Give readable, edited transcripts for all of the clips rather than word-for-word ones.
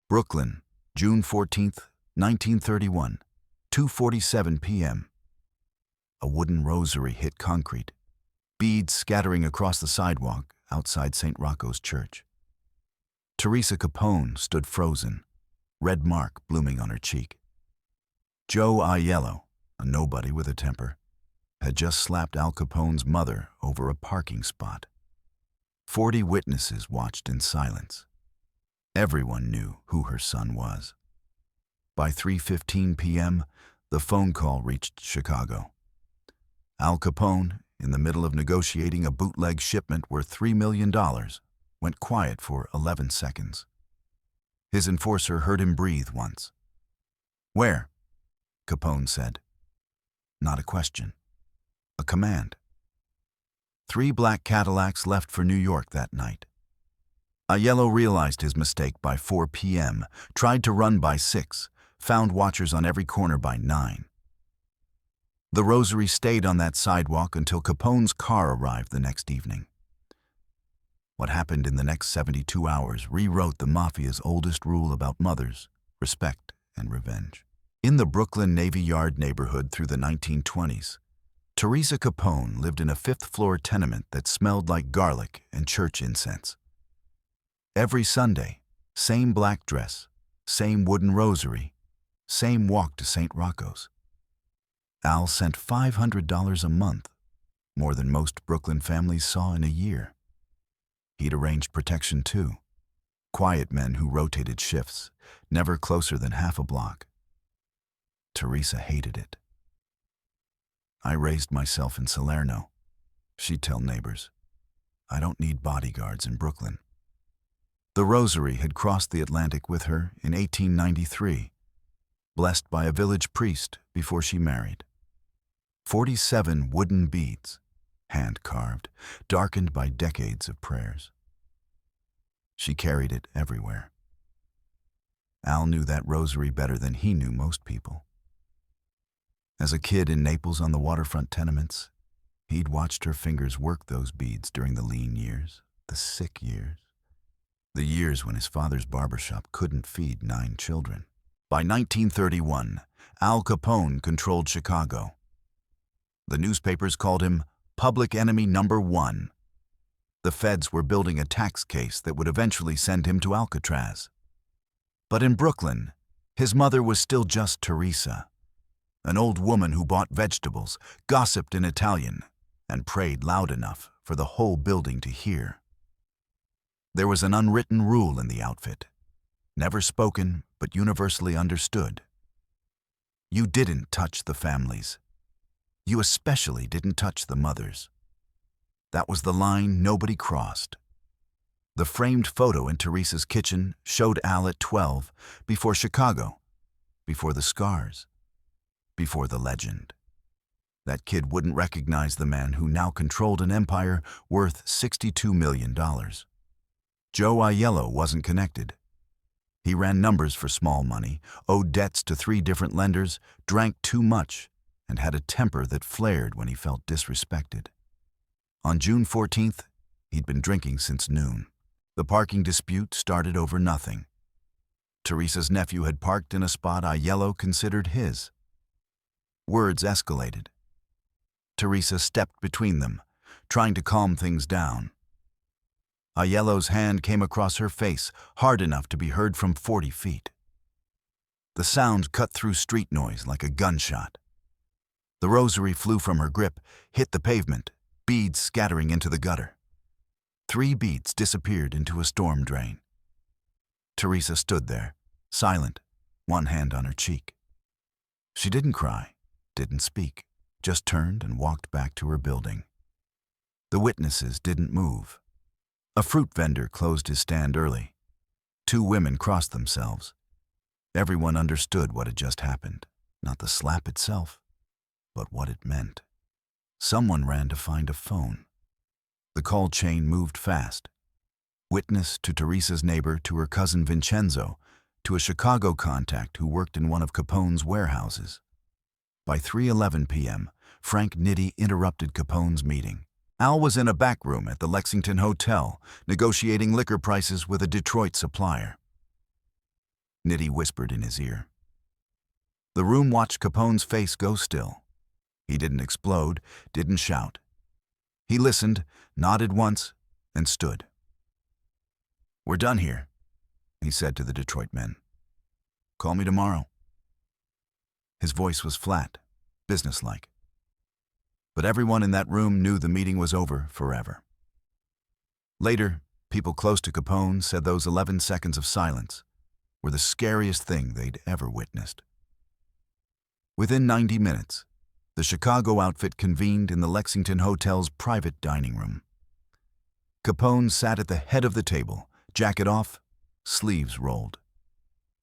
Brooklyn, June 14th, 1931, 2:47 p.m. A wooden rosary hit concrete, beads scattering across the sidewalk outside St. Rocco's church. Teresa Capone stood frozen, red mark blooming on her cheek. Joe Aiello, a nobody with a temper, had just slapped Al Capone's mother over a parking spot. 40 witnesses watched in silence. Everyone knew who her son was. By 3:15 p.m., the phone call reached Chicago. Al Capone, in the middle of negotiating a bootleg shipment worth $3 million, went quiet for 11 seconds. His enforcer heard him breathe once. "Where?" Capone said. Not a question. A command. 3 black Cadillacs left for New York that night. Aiello realized his mistake by 4 p.m., tried to run by 6, found watchers on every corner by 9. The rosary stayed on that sidewalk until Capone's car arrived the next evening. What happened in the next 72 hours rewrote the mafia's oldest rule about mothers, respect, and revenge. In the Brooklyn Navy Yard neighborhood through the 1920s, Teresa Capone lived in a 5th-floor tenement that smelled like garlic and church incense. Every Sunday, same black dress, same wooden rosary, same walk to St. Rocco's. Al sent $500 a month, more than most Brooklyn families saw in a year. He'd arranged protection too. Quiet men who rotated shifts, never closer than half a block. Teresa hated it. "I raised myself in Salerno," she'd tell neighbors. "I don't need bodyguards in Brooklyn." The rosary had crossed the Atlantic with her in 1893, blessed by a village priest before she married. 47 wooden beads, hand-carved, darkened by decades of prayers. She carried it everywhere. Al knew that rosary better than he knew most people. As a kid in Naples on the waterfront tenements, he'd watched her fingers work those beads during the lean years, the sick years, the years when his father's barbershop couldn't feed 9 children. By 1931, Al Capone controlled Chicago. The newspapers called him public enemy number 1. The feds were building a tax case that would eventually send him to Alcatraz. But in Brooklyn, his mother was still just Teresa, an old woman who bought vegetables, gossiped in Italian, and prayed loud enough for the whole building to hear. There was an unwritten rule in the outfit, never spoken but universally understood. You didn't touch the families. You especially didn't touch the mothers. That was the line nobody crossed. The framed photo in Teresa's kitchen showed Al at 12, before Chicago, before the scars, before the legend. That kid wouldn't recognize the man who now controlled an empire worth $62 million. Joe Aiello wasn't connected. He ran numbers for small money, owed debts to 3 different lenders, drank too much, and had a temper that flared when he felt disrespected. On June 14th, he'd been drinking since noon. The parking dispute started over nothing. Teresa's nephew had parked in a spot Aiello considered his. Words escalated. Teresa stepped between them, trying to calm things down. Aiello's hand came across her face, hard enough to be heard from 40 feet. The sound cut through street noise like a gunshot. The rosary flew from her grip, hit the pavement, beads scattering into the gutter. 3 beads disappeared into a storm drain. Teresa stood there, silent, one hand on her cheek. She didn't cry, didn't speak, just turned and walked back to her building. The witnesses didn't move. A fruit vendor closed his stand early. 2 women crossed themselves. Everyone understood what had just happened, not the slap itself, but what it meant. Someone ran to find a phone. The call chain moved fast. Witness to Teresa's neighbor, to her cousin Vincenzo, to a Chicago contact who worked in one of Capone's warehouses. By 3:11 p.m., Frank Nitti interrupted Capone's meeting. Al was in a back room at the Lexington Hotel, negotiating liquor prices with a Detroit supplier. Nitti whispered in his ear. The room watched Capone's face go still. He didn't explode, didn't shout. He listened, nodded once, and stood. "We're done here," he said to the Detroit men. "Call me tomorrow." His voice was flat, businesslike. But everyone in that room knew the meeting was over forever. Later, people close to Capone said those 11 seconds of silence were the scariest thing they'd ever witnessed. Within 90 minutes, the Chicago outfit convened in the Lexington Hotel's private dining room. Capone sat at the head of the table, jacket off, sleeves rolled.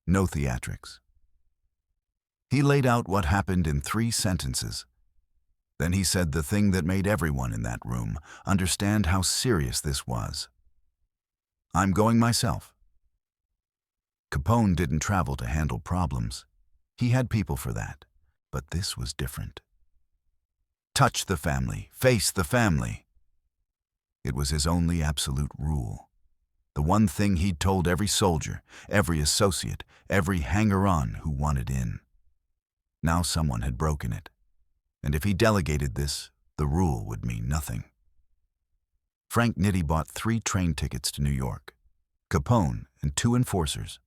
No theatrics. He laid out what happened in 3 sentences. Then he said the thing that made everyone in that room understand how serious this was. "I'm going myself." Capone didn't travel to handle problems. He had people for that, but this was different. Touch the family, face the family. It was his only absolute rule. The one thing he'd told every soldier, every associate, every hanger-on who wanted in. Now someone had broken it. And if he delegated this, the rule would mean nothing. Frank Nitti bought 3 train tickets to New York. Capone and 2 enforcers.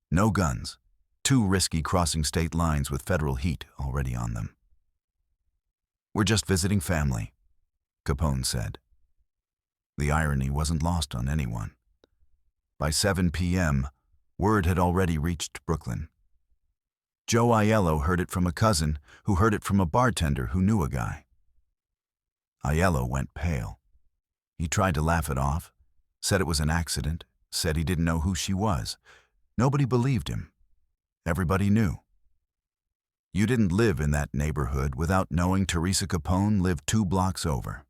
No guns, too risky crossing state lines with federal heat already on them. "We're just visiting family," Capone said. The irony wasn't lost on anyone. By 7 p.m., word had already reached Brooklyn. Joe Aiello heard it from a cousin who heard it from a bartender who knew a guy. Aiello went pale. He tried to laugh it off, said it was an accident, said he didn't know who she was. Nobody believed him. Everybody knew. You didn't live in that neighborhood without knowing Teresa Capone lived 2 blocks over.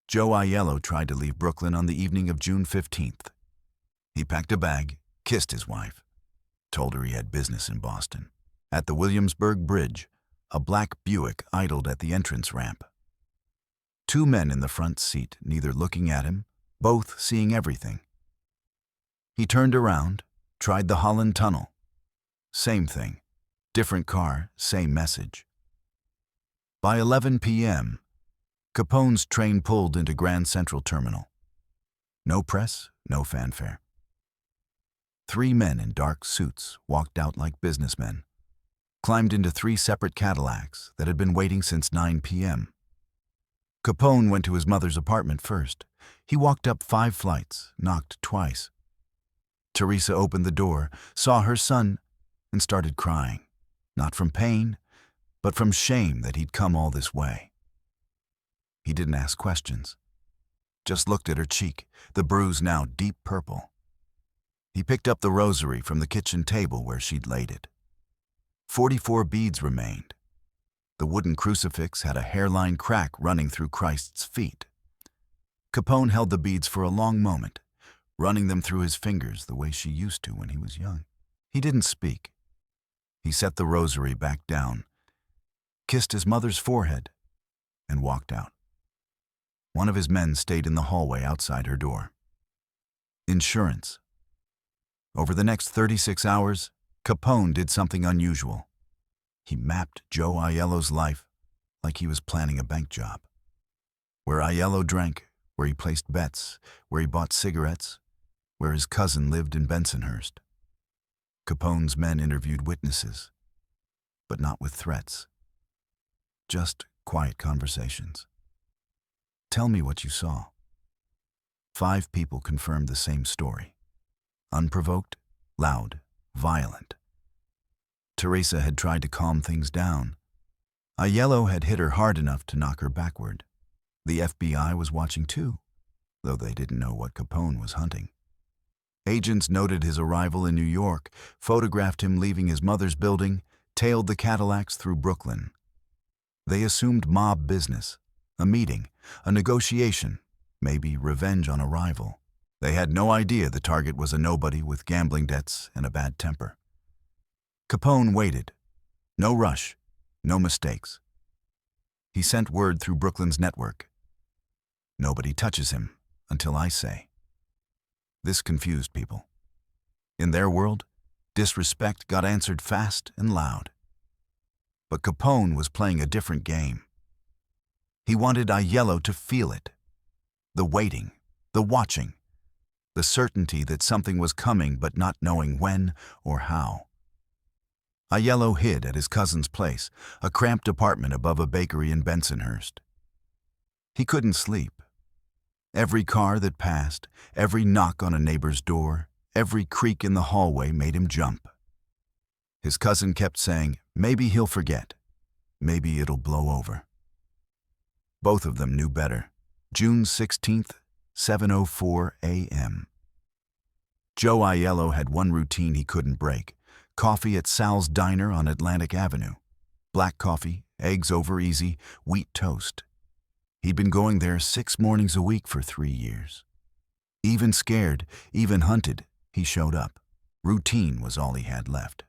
Joe Aiello tried to leave Brooklyn on the evening of June 15th. He packed a bag, kissed his wife, told her he had business in Boston. At the Williamsburg Bridge, a black Buick idled at the entrance ramp. 2 men in the front seat, neither looking at him, both seeing everything. He turned around, tried the Holland Tunnel. Same thing. Different car, same message. By 11 p.m., Capone's train pulled into Grand Central Terminal. No press, no fanfare. 3 men in dark suits walked out like businessmen, climbed into 3 separate Cadillacs that had been waiting since 9 p.m. Capone went to his mother's apartment first. He walked up 5 flights, knocked twice. Teresa opened the door, saw her son, and started crying. Not from pain, but from shame that he'd come all this way. He didn't ask questions, just looked at her cheek, the bruise now deep purple. He picked up the rosary from the kitchen table where she'd laid it. 44 beads remained. The wooden crucifix had a hairline crack running through Christ's feet. Capone held the beads for a long moment, running them through his fingers the way she used to when he was young. He didn't speak. He set the rosary back down, kissed his mother's forehead, and walked out. One of his men stayed in the hallway outside her door. Insurance. Over the next 36 hours, Capone did something unusual. He mapped Joe Aiello's life like he was planning a bank job. Where Aiello drank, where he placed bets, where he bought cigarettes, where his cousin lived in Bensonhurst. Capone's men interviewed witnesses, but not with threats. Just quiet conversations. "Tell me what you saw." 5 people confirmed the same story. Unprovoked, loud, violent. Teresa had tried to calm things down. Aiello had hit her hard enough to knock her backward. The FBI was watching too, though they didn't know what Capone was hunting. Agents noted his arrival in New York, photographed him leaving his mother's building, tailed the Cadillacs through Brooklyn. They assumed mob business, a meeting, a negotiation, maybe revenge on a rival. They had no idea the target was a nobody with gambling debts and a bad temper. Capone waited. No rush, no mistakes. He sent word through Brooklyn's network. "Nobody touches him until I say." This confused people. In their world, Disrespect got answered fast and loud. But Capone was playing a different game. He wanted Aiello to feel it. The waiting, the watching, the certainty that something was coming but not knowing when or how. Aiello hid at his cousin's place, a cramped apartment above a bakery in Bensonhurst. He couldn't sleep. Every car that passed, every knock on a neighbor's door, every creak in the hallway made him jump. His cousin kept saying, maybe he'll forget. Maybe it'll blow over. Both of them knew better. June 16th, 7:04 a.m. Joe Aiello had one routine he couldn't break. Coffee at Sal's Diner on Atlantic Avenue. Black coffee, eggs over easy, wheat toast. He'd been going there 6 mornings a week for 3 years. Even scared, even hunted, he showed up. Routine was all he had left.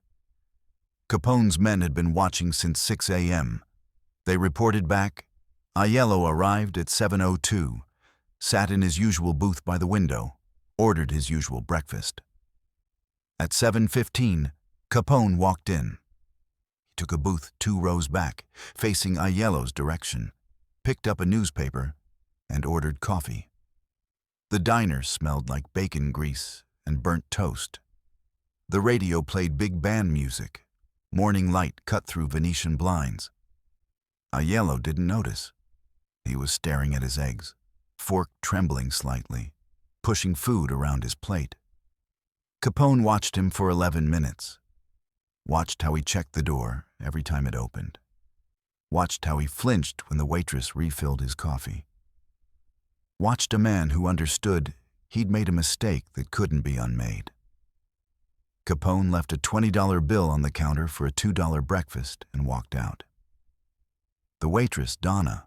Capone's men had been watching since 6 a.m. They reported back. Aiello arrived at 7:02, sat in his usual booth by the window, ordered his usual breakfast. At 7:15, Capone walked in. He took a booth 2 rows back, facing Aiello's direction, picked up a newspaper, and ordered coffee. The diner smelled like bacon grease and burnt toast. The radio played big band music. Morning light cut through Venetian blinds. Aiello didn't notice. He was staring at his eggs, fork trembling slightly, pushing food around his plate. Capone watched him for 11 minutes. Watched how he checked the door every time it opened. Watched how he flinched when the waitress refilled his coffee. Watched a man who understood he'd made a mistake that couldn't be unmade. Capone left a $20 bill on the counter for a $2 breakfast and walked out. The waitress, Donna,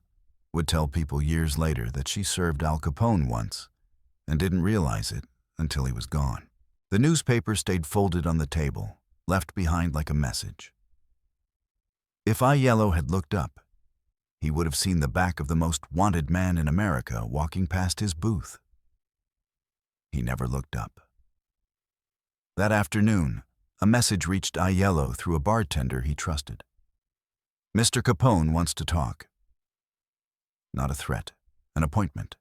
would tell people years later that she served Al Capone once and didn't realize it until he was gone. The newspaper stayed folded on the table, left behind like a message. If Aiello had looked up, he would have seen the back of the most wanted man in America walking past his booth. He never looked up. That afternoon, a message reached Aiello through a bartender he trusted. Mr. Capone wants to talk. Not a threat, an appointment.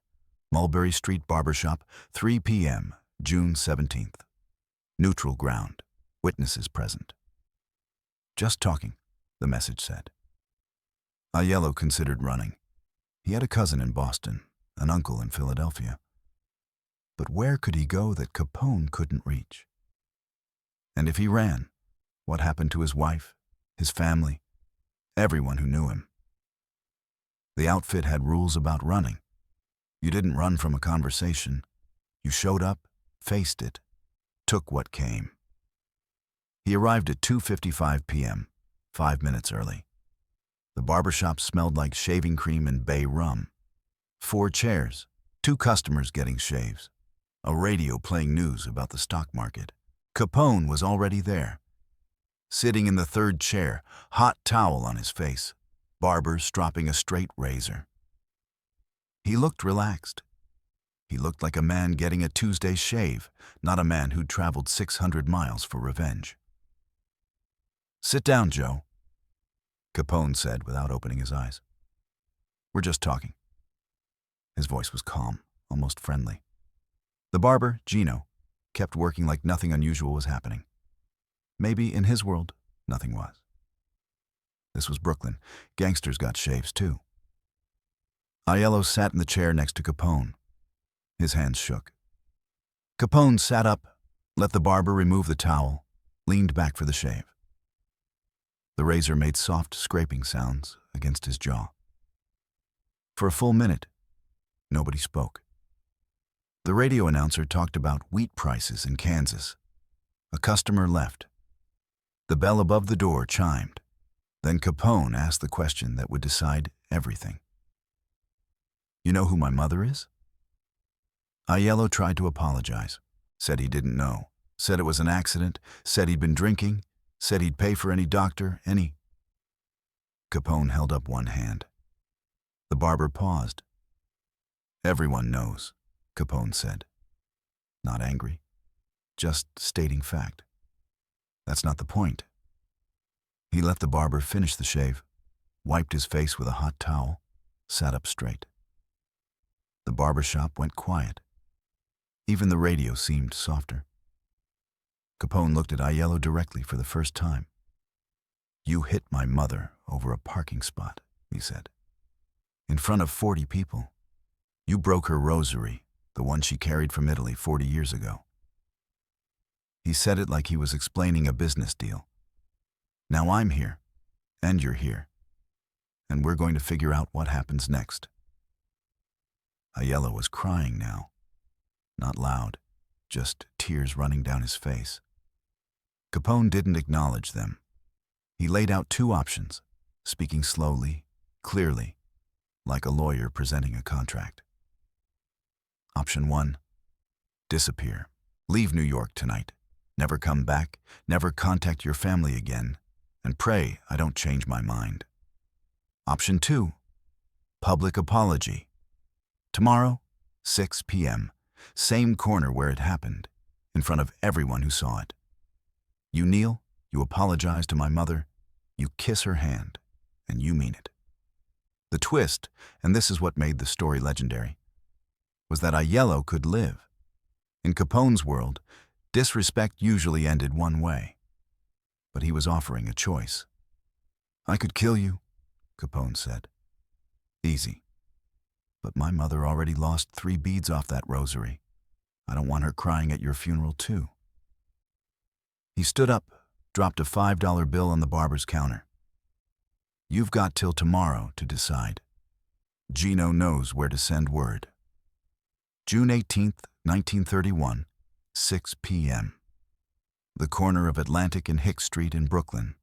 Mulberry Street Barbershop, 3 p.m., June 17th. Neutral ground, witnesses present. Just talking, the message said. Aiello considered running. He had a cousin in Boston, an uncle in Philadelphia. But where could he go that Capone couldn't reach? And if he ran, what happened to his wife, his family, everyone who knew him? The outfit had rules about running. You didn't run from a conversation. You showed up, faced it, took what came. He arrived at 2:55 p.m., 5 minutes early. The barbershop smelled like shaving cream and bay rum. 4 chairs, 2 customers getting shaves, a radio playing news about the stock market. Capone was already there. Sitting in the 3rd chair, hot towel on his face, barber stropping a straight razor. He looked relaxed. He looked like a man getting a Tuesday shave, not a man who'd traveled 600 miles for revenge. "Sit down, Joe," Capone said without opening his eyes. "We're just talking." His voice was calm, almost friendly. The barber, Gino, kept working like nothing unusual was happening. Maybe in his world, nothing was. This was Brooklyn. Gangsters got shaves too. Aiello sat in the chair next to Capone. His hands shook. Capone sat up, let the barber remove the towel, leaned back for the shave. The razor made soft scraping sounds against his jaw. For a full minute, nobody spoke. The radio announcer talked about wheat prices in Kansas. A customer left. The bell above the door chimed. Then Capone asked the question that would decide everything. "You know who my mother is?" Aiello tried to apologize, said he didn't know, said it was an accident, said he'd been drinking, said he'd pay for any doctor, any. Capone held up one hand. The barber paused. "Everyone knows," Capone said. Not angry, just stating fact. That's not the point. He let the barber finish the shave, wiped his face with a hot towel, sat up straight. The barber shop went quiet. Even the radio seemed softer. Capone looked at Aiello directly for the first time. "You hit my mother over a parking spot," he said. "In front of 40 people. You broke her rosary, the one she carried from Italy 40 years ago." He said it like he was explaining a business deal. "Now I'm here, and you're here, and we're going to figure out what happens next." Aiello was crying now. Not loud, just tears running down his face. Capone didn't acknowledge them. He laid out two options, speaking slowly, clearly, like a lawyer presenting a contract. Option 1, disappear. Leave New York tonight. Never come back, never contact your family again, and pray I don't change my mind. Option 2, public apology. Tomorrow, 6 p.m., same corner where it happened, in front of everyone who saw it. You kneel, you apologize to my mother, you kiss her hand, and you mean it. The twist, and this is what made the story legendary, was that Aiello could live. In Capone's world, disrespect usually ended one way, but he was offering a choice. "I could kill you," Capone said. "Easy. But my mother already lost 3 beads off that rosary. I don't want her crying at your funeral too." He stood up, dropped a $5 bill on the barber's counter. "You've got till tomorrow to decide. Gino knows where to send word." June 18th, 1931, 6 p.m. The corner of Atlantic and Hicks Street in Brooklyn.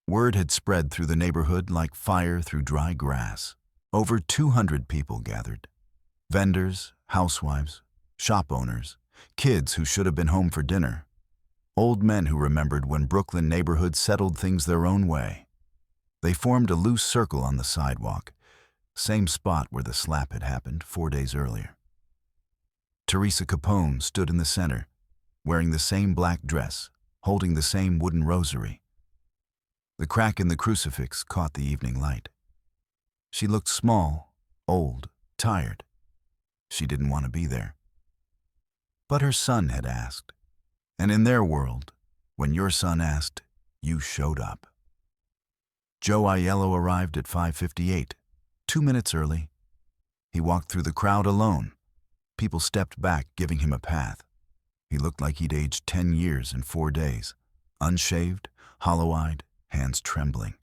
Word had spread through the neighborhood like fire through dry grass. Over 200 people gathered. Vendors, housewives, shop owners, kids who should have been home for dinner, old men who remembered when Brooklyn neighborhoods settled things their own way. They formed a loose circle on the sidewalk, same spot where the slap had happened 4 days earlier. Teresa Capone stood in the center, wearing the same black dress, holding the same wooden rosary. The crack in the crucifix caught the evening light. She looked small, old, tired. She didn't want to be there. But her son had asked. And in their world, when your son asked, you showed up. Joe Aiello arrived at 5:58, 2 minutes early. He walked through the crowd alone. People stepped back, giving him a path. He looked like he'd aged 10 years in 4 days, unshaved, hollow-eyed, hands trembling.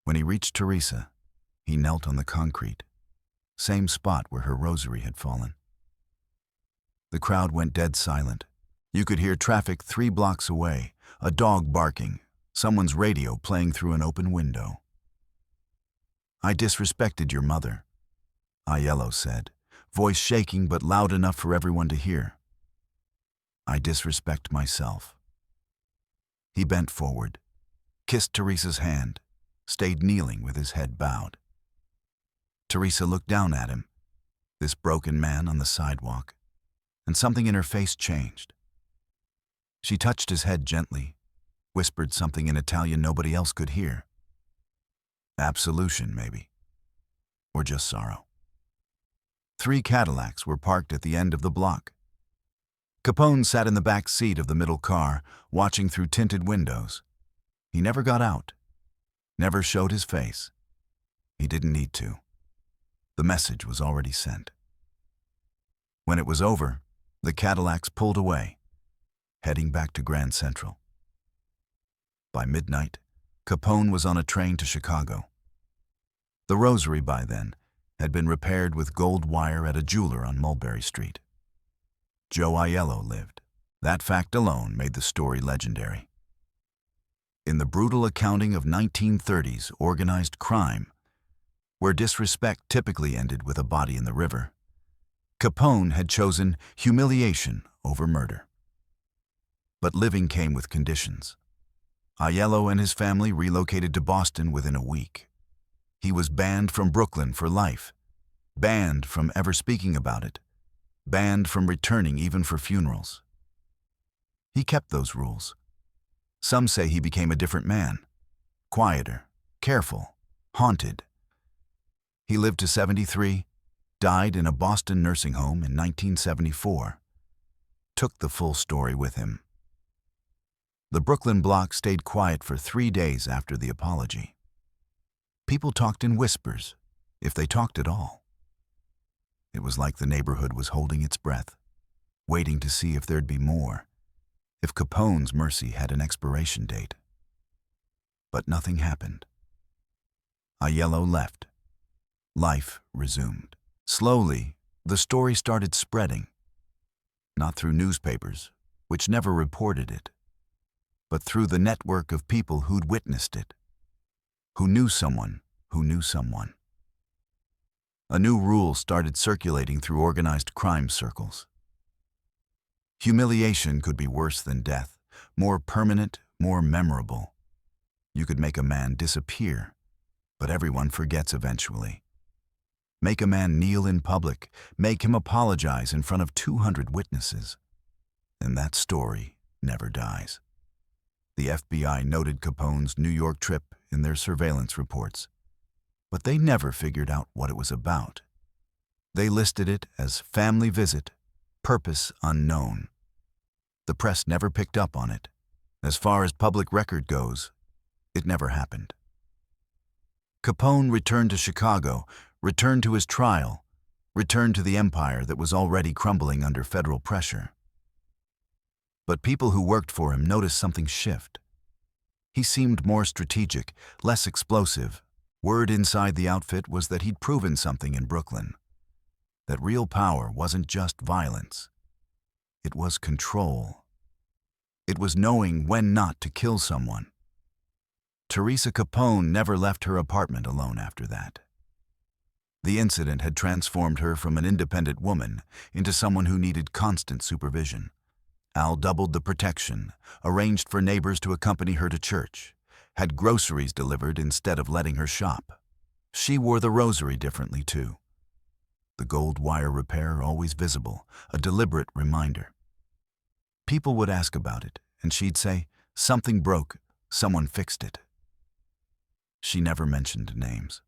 When he reached Teresa, he knelt on the concrete, same spot where her rosary had fallen. The crowd went dead silent. You could hear traffic 3 blocks away, a dog barking, someone's radio playing through an open window. "I disrespected your mother," Aiello said, voice shaking but loud enough for everyone to hear. "I disrespect myself." He bent forward, kissed Teresa's hand, stayed kneeling with his head bowed. Teresa looked down at him, this broken man on the sidewalk, and something in her face changed. She touched his head gently, whispered something in Italian nobody else could hear. Absolution, maybe. Or just sorrow. 3 Cadillacs were parked at the end of the block. Capone sat in the back seat of the middle car, watching through tinted windows. He never got out, never showed his face. He didn't need to. The message was already sent. When it was over, the Cadillacs pulled away, heading back to Grand Central. By midnight, Capone was on a train to Chicago. The rosary by then had been repaired with gold wire at a jeweler on Mulberry Street. Joe Aiello lived. That fact alone made the story legendary. In the brutal accounting of 1930s organized crime, where disrespect typically ended with a body in the river, Capone had chosen humiliation over murder. But living came with conditions. Aiello and his family relocated to Boston within a week. He was banned from Brooklyn for life, banned from ever speaking about it, banned from returning even for funerals. He kept those rules, Some say he became a different man, quieter, careful, haunted. He lived to 73, died in a Boston nursing home in 1974. Took the full story with him. The Brooklyn block stayed quiet for 3 days after the apology. People talked in whispers, if they talked at all. It was like the neighborhood was holding its breath, waiting to see if there'd be more, if Capone's mercy had an expiration date. But nothing happened. Aiello left. Life resumed. Slowly, the story started spreading, not through newspapers, which never reported it, but through the network of people who'd witnessed it, who knew someone who knew someone. A new rule started circulating through organized crime circles. Humiliation could be worse than death, more permanent, more memorable. You could make a man disappear, but everyone forgets eventually. Make a man kneel in public, make him apologize in front of 200 witnesses, and that story never dies. The FBI noted Capone's New York trip in their surveillance reports, but they never figured out what it was about. They listed it as family visit, purpose unknown. The press never picked up on it. As far as public record goes, it never happened. Capone returned to Chicago, returned to his trial, returned to the empire that was already crumbling under federal pressure. But people who worked for him noticed something shift. He seemed more strategic, less explosive. Word inside the outfit was that he'd proven something in Brooklyn. That real power wasn't just violence. It was control. It was knowing when not to kill someone. Teresa Capone never left her apartment alone after that. The incident had transformed her from an independent woman into someone who needed constant supervision. Al doubled the protection, arranged for neighbors to accompany her to church, had groceries delivered instead of letting her shop. She wore the rosary differently too. The gold wire repair always visible, a deliberate reminder. People would ask about it, and she'd say, "Something broke, someone fixed it." She never mentioned names.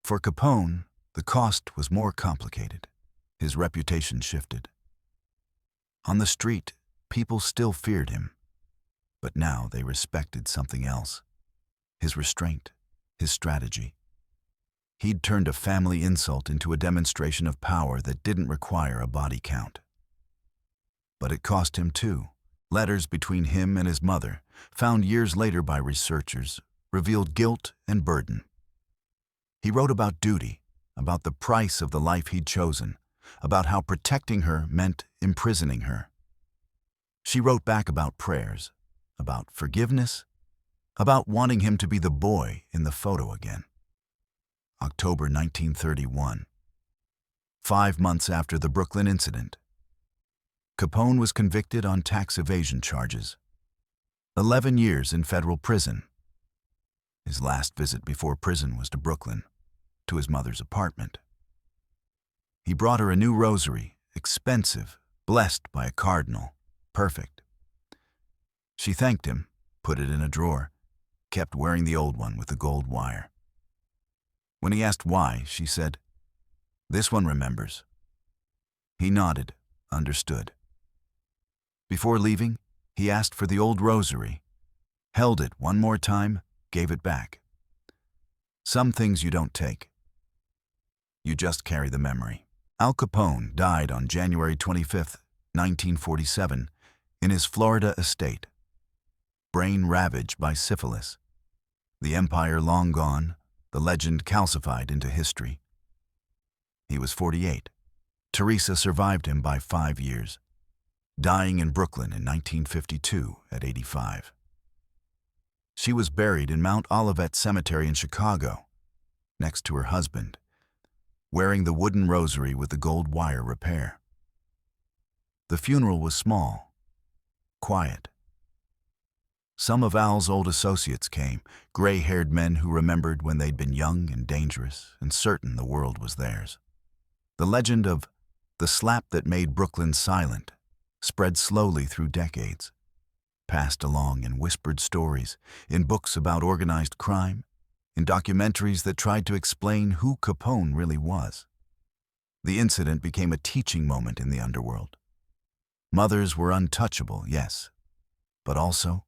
For Capone, the cost was more complicated. His reputation shifted. On the street, people still feared him, but now they respected something else. His restraint, his strategy. He'd turned a family insult into a demonstration of power that didn't require a body count. But it cost him too. Letters between him and his mother, found years later by researchers, revealed guilt and burden. He wrote about duty, about the price of the life he'd chosen, about how protecting her meant imprisoning her. She wrote back about prayers, about forgiveness, about wanting him to be the boy in the photo again. October 1931. 5 months after the Brooklyn incident. Capone was convicted on tax evasion charges. 11 years in federal prison. His last visit before prison was to Brooklyn, to his mother's apartment. He brought her a new rosary, expensive, blessed by a cardinal, perfect. She thanked him, put it in a drawer, kept wearing the old one with the gold wire. When he asked why, she said, "This one remembers." He nodded, understood. Before leaving, he asked for the old rosary, held it one more time, gave it back. Some things you don't take. You just carry the memory. Al Capone died on January 25, 1947, in his Florida estate. Brain ravaged by syphilis. The empire long gone, the legend calcified into history. He was 48. Teresa survived him by 5 years, dying in Brooklyn in 1952 at 85. She was buried in Mount Olivet Cemetery in Chicago, next to her husband, wearing the wooden rosary with the gold wire repair. The funeral was small, quiet. Some of Al's old associates came, gray-haired men who remembered when they'd been young and dangerous and certain the world was theirs. The legend of the slap that made Brooklyn silent spread slowly through decades. passed along in whispered stories, in books about organized crime, in documentaries that tried to explain who Capone really was. The incident became a teaching moment in the underworld. Mothers were untouchable, yes, but also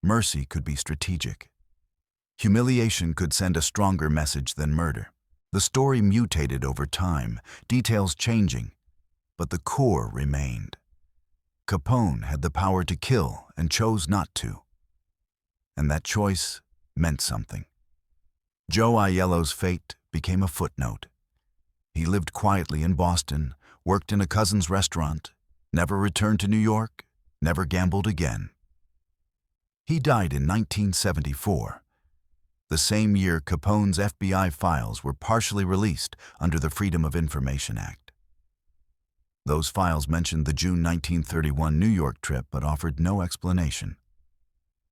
mercy could be strategic. Humiliation could send a stronger message than murder. The story mutated over time, details changing, but the core remained. Capone had the power to kill and chose not to. And that choice meant something. Joe Aiello's fate became a footnote. He lived quietly in Boston, worked in a cousin's restaurant, never returned to New York, never gambled again. He died in 1974, the same year Capone's FBI files were partially released under the Freedom of Information Act. Those files mentioned the June 1931 New York trip but offered no explanation.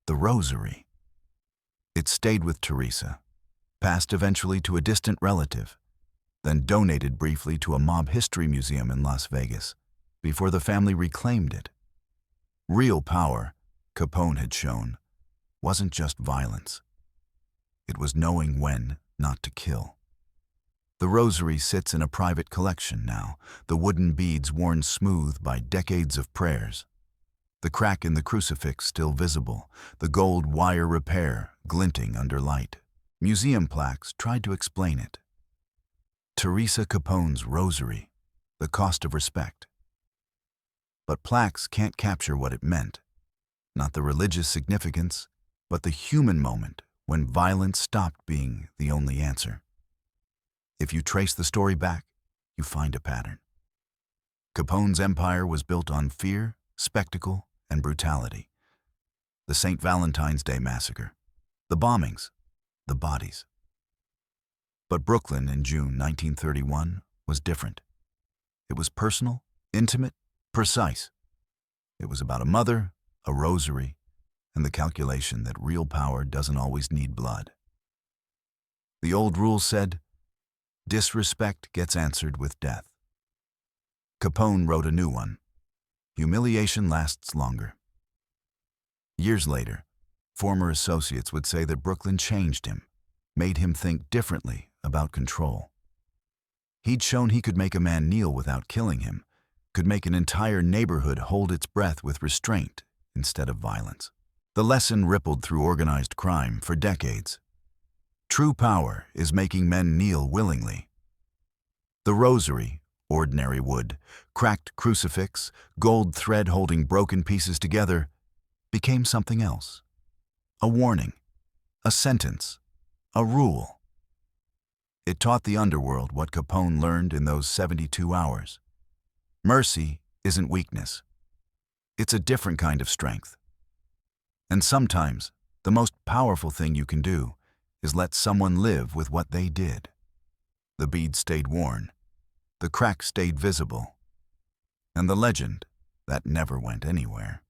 The rosary. It stayed with Teresa, passed eventually to a distant relative, then donated briefly to a mob history museum in Las Vegas, before the family reclaimed it. Real power, Capone had shown, wasn't just violence. It was knowing when not to kill. The rosary sits in a private collection now, the wooden beads worn smooth by decades of prayers. The crack in the crucifix still visible, the gold wire repair glinting under light. Museum plaques tried to explain it. Teresa Capone's rosary, the cost of respect. But plaques can't capture what it meant. Not the religious significance, but the human moment when violence stopped being the only answer. If you trace the story back, you find a pattern. Capone's empire was built on fear, spectacle, and brutality. The St. Valentine's Day massacre, the bombings, the bodies. But Brooklyn in June 1931 was different. It was personal, intimate, precise. It was about a mother, a rosary, and the calculation that real power doesn't always need blood. The old rule said, disrespect gets answered with death. Capone wrote a new one. Humiliation lasts longer. Years later, former associates would say that Brooklyn changed him, made him think differently about control. He'd shown he could make a man kneel without killing him, could make an entire neighborhood hold its breath with restraint instead of violence. The lesson rippled through organized crime for decades. True power is making men kneel willingly. The rosary, ordinary wood, cracked crucifix, gold thread holding broken pieces together, became something else. A warning, a sentence, a rule. It taught the underworld what Capone learned in those 72 hours. Mercy isn't weakness. It's a different kind of strength. And sometimes, the most powerful thing you can do is let someone live with what they did. The bead stayed worn, the crack stayed visible, and the legend that never went anywhere.